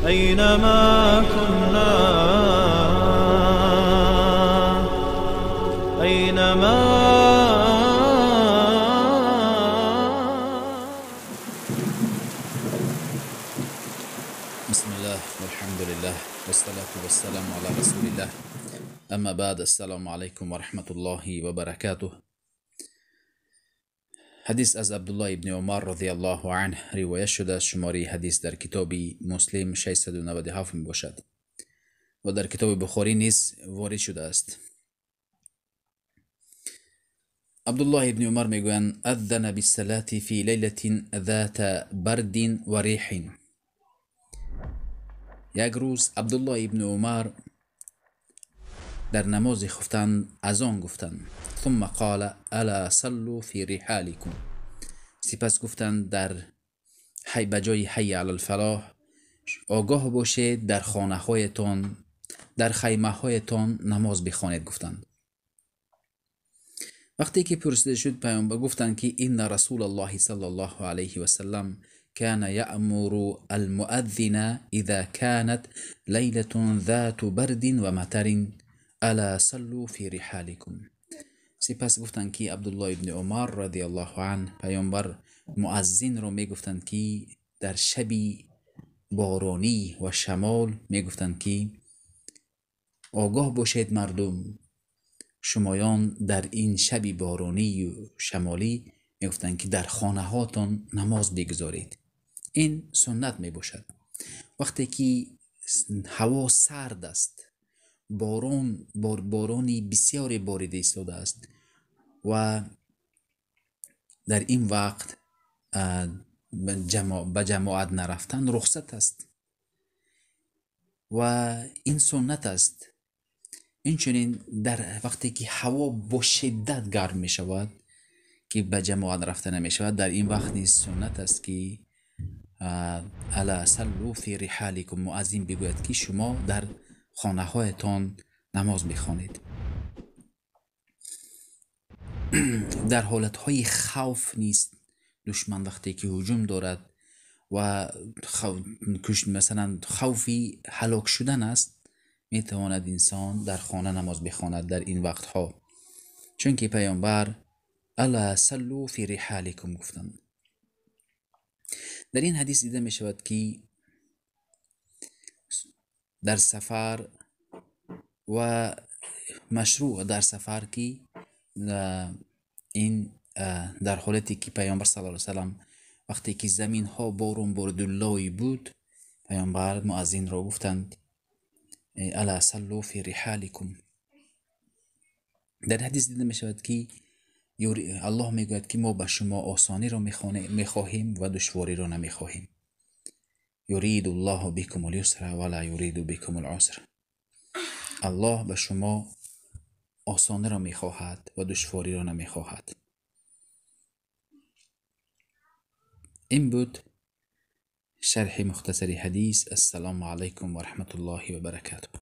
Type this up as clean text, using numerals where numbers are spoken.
أينما كنا أينما بسم الله والحمد لله والصلاة والسلام على رسول الله. اما بعد، السلام عليكم ورحمة الله وبركاته. حدیث از عبدالله ابن عمر رضی الله عنه روایت شده است. شماره حدیث در کتاب مسلم 697 می باشد و در کتاب بخاری نیز وارد شده است. عبدالله ابن عمر میگویند: اذن بالصلاة فی لیلة ذات برد و ریح. یک روز عبدالله ابن عمر در نماز خفتن اذان گفتند. ثم قال: الا صلوا فی رحالکم. سپس گفتند در بجای حی علی الفلاح آگاه باشید در خانه هایتان، در خیمه هایتان نماز بخوانید. گفتند. وقتی که پرسیده شد، پیامبر گفتند که این رسول الله صلی الله علیه و سلم كان يأمر المؤذن اذا كانت ليلة ذات برد و مطر الا صلوا فی رحالکم. سپس گفتند که عبدالله ابن عمر رضی الله عنه پیامبر مؤذن را میگفتند که در شبی بارانی و شمال میگفتند که آگاه باشید مردم، شمایان در این شبی بارانی و شمالی میگفتند که در خانه هاتان نماز بگذارید. این سنت می باشد. وقتی که هوا سرد است، بارانی بسیاری باریده ایستاده است و در این وقت به جماعت نرفتن رخصت است و این سنت است. اینچنین در وقتی که هوا با شدت گرم می شود که به جماعت رفتن نمی شود، در این وقت نیز سنت است که الا صلوا فی رحالکم، مؤذن بگوید که شما در خانه هایتان نماز بخوانید. در حالت های خوف نیست، دشمن وقتی که هجوم دارد و مثلا خوفی هلاک شدن است، می تواند انسان در خانه نماز بخواند در این وقت ها، چون که پیامبر الا صلوا فی رحالکم گفتند. در این حدیث دیده می شود که در سفر و مشروع در سفر که این در حالتی که پیامبر صلی الله علیه وسلم وقتی که زمین ها بارون برداللهی بود، پیامبر مؤذن را گفتند الا صلوا فی رحالکم. در حدیث دیده می شود که الله میگوید که ما به شما آسانی را میخواهیم و دشواری را نمیخواهیم. یرید الله بكم اليسر ولا یرید بكم العسر. الله به شما آسانی را میخواهد و دشواری را نمیخواهد. این بود شرح مختصر حدیث. السلام علیکم و رحمت الله و برکاته.